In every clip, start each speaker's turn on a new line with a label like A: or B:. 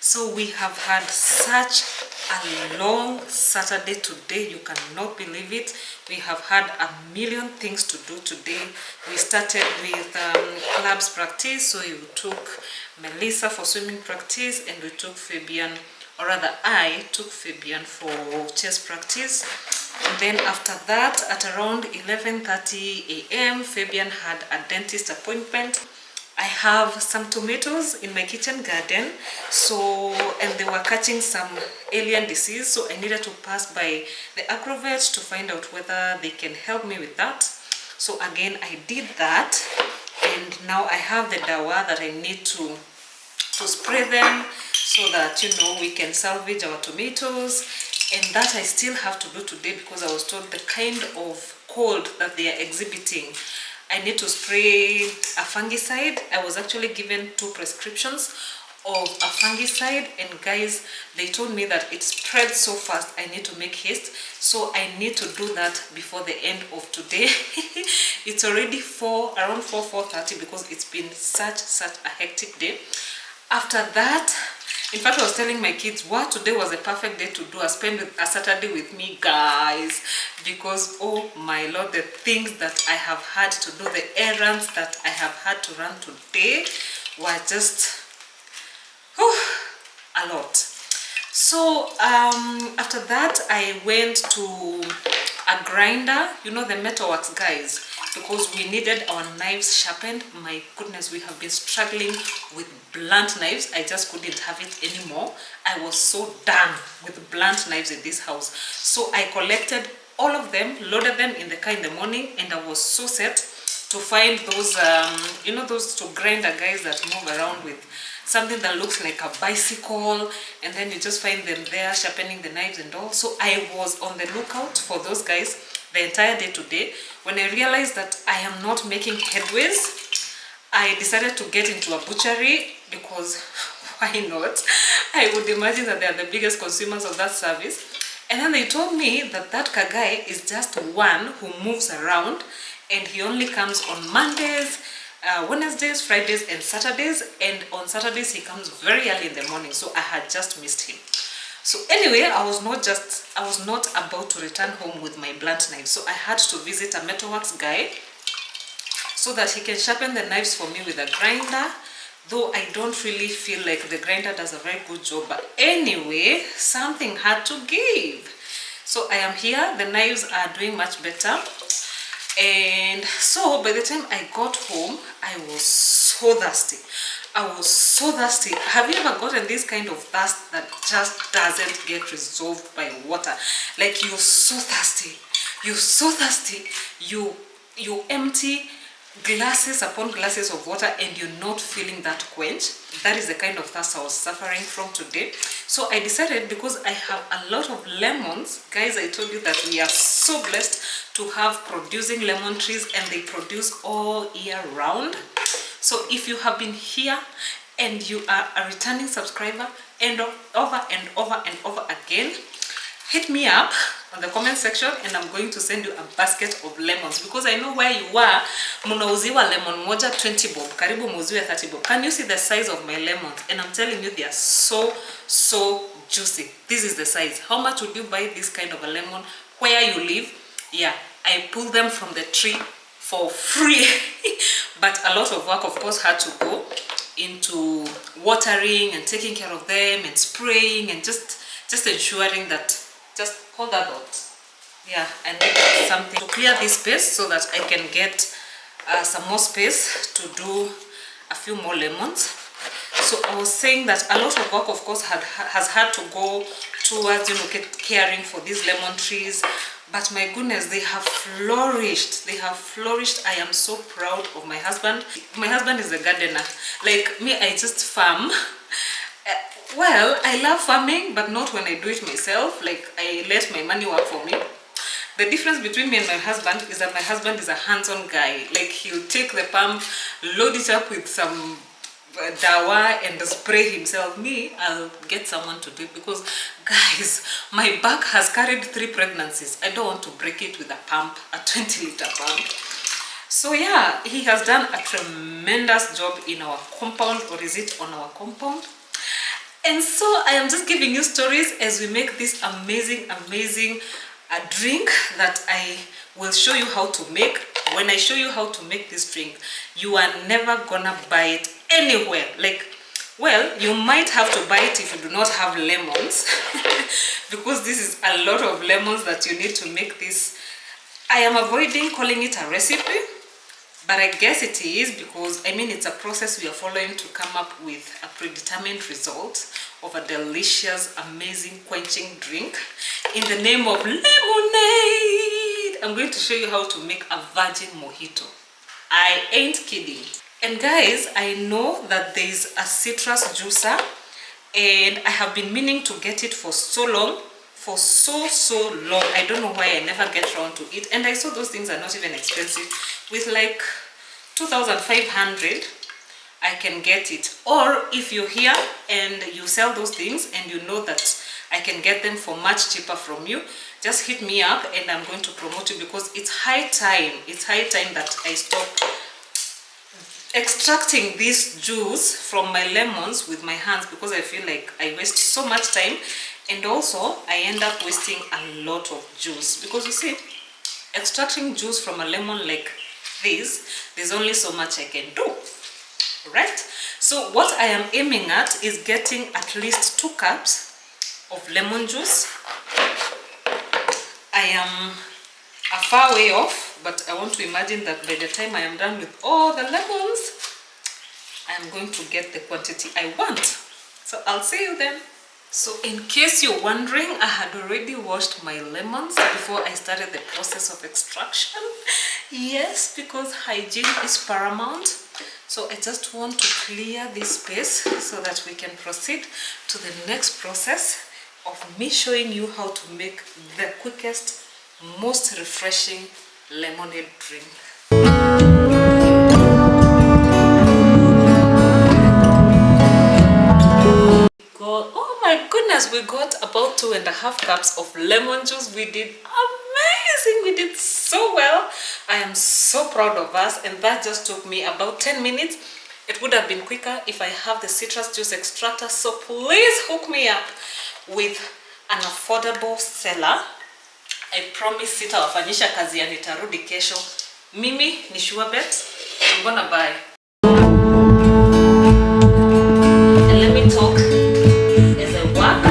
A: So we have had such a long Saturday today. You cannot believe it. We have had a million things to do today. We started with clubs practice. So you took Melissa for swimming practice, and we took Fabian, or rather I took Fabian for chess practice. And then after that, at around 11:30 a.m., Fabian had a dentist appointment. I have some tomatoes in my kitchen garden, and they were catching some alien disease, so I needed to pass by the agrovet to find out whether they can help me with that. So again, I did that, and now I have the dawa that I need to spray them so that, we can salvage our tomatoes. And that I still have to do today because I was told the kind of cold that they are exhibiting, I need to spray a fungicide. I was actually given 2 prescriptions of a fungicide, and guys, they told me that it spreads so fast I need to make haste, so I need to do that before the end of today. It's already around 4:30 because it's been such a hectic day. After that, in fact, I was telling my kids today was a perfect day to do a Saturday with me, guys, because oh my lord, the things that I have had to do, the errands that I have had to run today were just a lot. So after that, I went to a grinder, the Metalworks, guys, because we needed our knives sharpened. My goodness, we have been struggling with blunt knives. I just couldn't have it anymore. I was so done with blunt knives in this house. So I collected all of them, loaded them in the car in the morning, and I was so set to find those, those to grinder guys that move around with something that looks like a bicycle, and then you just find them there sharpening the knives and all. So I was on the lookout for those guys the entire day today. When I realized that I am not making headways, I decided to get into a butchery because why not? I would imagine that they are the biggest consumers of that service. And then they told me that Kagai is just one who moves around, and he only comes on Mondays, Wednesdays, Fridays, and Saturdays. And on Saturdays he comes very early in the morning, so I had just missed him. So anyway, I was not about to return home with my blunt knife, so I had to visit a Metalworks guy so that he can sharpen the knives for me with a grinder, though I don't really feel like the grinder does a very good job. But anyway, something had to give. So I am here. The knives are doing much better. And so by the time I got home, I was so thirsty. Have you ever gotten this kind of thirst that just doesn't get resolved by water? Like you're so thirsty, you empty glasses upon glasses of water and you're not feeling that quench. That is the kind of thirst I was suffering from today. So I decided, because I have a lot of lemons, guys, I told you that we are so blessed to have producing lemon trees, and they produce all year round. So if you have been here and you are a returning subscriber and over again, hit me up on the comment section and I'm going to send you a basket of lemons, because I know where you are. Munauziwa lemon moja 20 bob, karibu muziwe 30 bob. Can you see the size of my lemons? And I'm telling you, they are so juicy. This is the size. How much would you buy this kind of a lemon where you live? Yeah, I pull them from the tree for free. But a lot of work, of course, had to go into watering and taking care of them and spraying and just ensuring that, just hold that out. Yeah, I need something to clear this space so that I can get some more space to do a few more lemons. So I was saying that a lot of work, of course, has had to go towards caring for these lemon trees. But my goodness, they have flourished. I am so proud of my husband. My husband is a gardener. Like me, I just farm. Well, I love farming, but not when I do it myself. Like, I let my money work for me. The difference between me and my husband is that my husband is a hands-on guy. Like, he'll take the pump, load it up with some dawa and spray himself. Me, I'll get someone to do it, because guys, my back has carried 3 pregnancies. I don't want to break it with a pump, a 20-liter pump. So yeah, he has done a tremendous job in our compound, or is it on our compound? And so I am just giving you stories as we make this amazing drink that I will show you how to make. When I show you how to make this drink, you are never gonna buy it anywhere. Like, well, you might have to buy it if you do not have lemons because this is a lot of lemons that you need to make this. I am avoiding calling it a recipe, but I guess it is because, I mean, it's a process we are following to come up with a predetermined result of a delicious, amazing, quenching drink in the name of lemonade. I'm going to show you how to make a virgin mojito. I ain't kidding. And guys, I know that there is a citrus juicer and I have been meaning to get it for so long. For so long. I don't know why I never get around to it. And I saw those things are not even expensive. With like 2,500 I can get it. Or if you're here and you sell those things and you know that I can get them for much cheaper from you, just hit me up and I'm going to promote you, because it's high time. It's high time that I stop extracting this juice from my lemons with my hands, because I feel like I waste so much time, and also I end up wasting a lot of juice, because you see, extracting juice from a lemon like this, there's only so much I can do, right? So what I am aiming at is getting at least 2 cups of lemon juice. I am a far way off, but I want to imagine that by the time I am done with all the lemons, I am going to get the quantity I want. So I'll see you then. So in case you're wondering, I had already washed my lemons before I started the process of extraction. Yes, because hygiene is paramount. So I just want to clear this space so that we can proceed to the next process of me showing you how to make the quickest, most refreshing lemonade drink. Oh my goodness, we got about 2.5 cups of lemon juice. We did amazing. We did so well. I am so proud of us, and that just took me about 10 minutes. It would have been quicker if I have the citrus juice extractor, so please hook me up with an affordable seller. I promise sitawafanyisha kazi ya nitarudi kesho. Mimi ni sure bet I'm gonna buy. And let me talk as I work.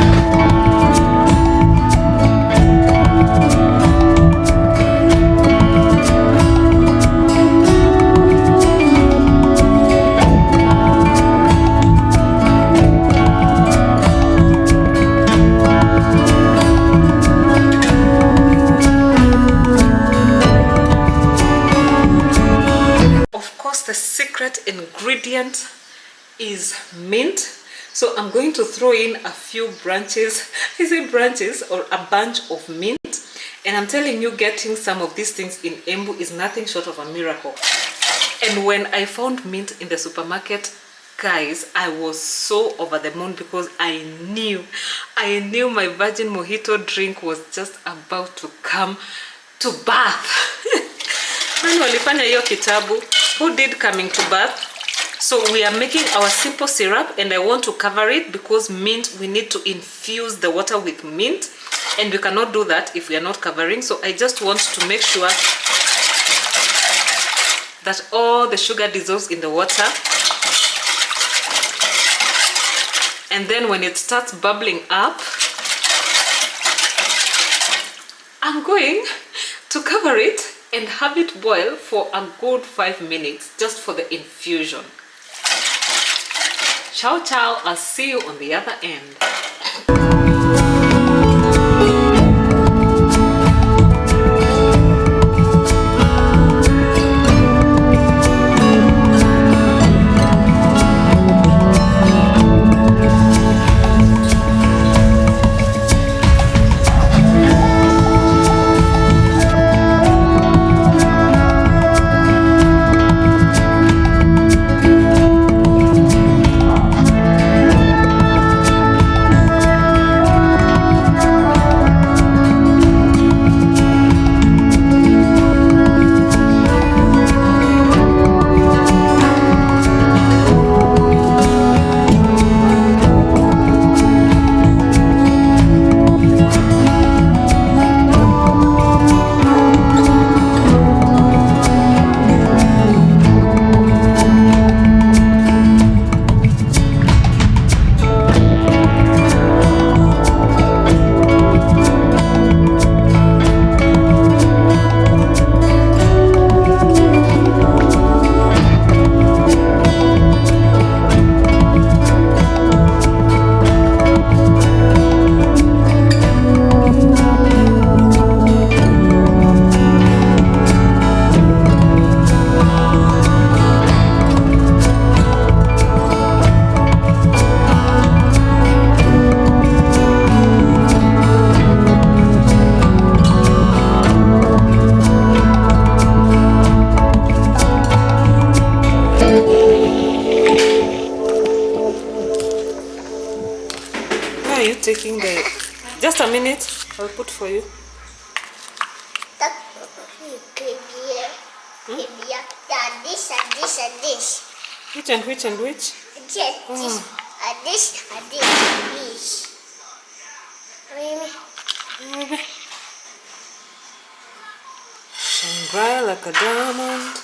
A: The secret ingredient is mint, so I'm going to throw in a few branches. Is it branches or a bunch of mint? And I'm telling you, getting some of these things in Embu is nothing short of a miracle. And when I found mint in the supermarket, guys, I was so over the moon, because I knew my virgin mojito drink was just about to come to birth. Nani walifanya hiyo kitabu? Who did Coming to Birth? So we are making our simple syrup, and I want to cover it because mint, we need to infuse the water with mint, and we cannot do that if we are not covering. So I just want to make sure that all the sugar dissolves in the water, and then when it starts bubbling up, I'm going to cover it and have it boil for a good 5 minutes, just for the infusion. Ciao ciao, I'll see you on the other end. are you taking the... Just a minute. I'll put for you.
B: This and this and this.
A: Which and which and which?
B: This and this and this.
A: Shine bright like a diamond.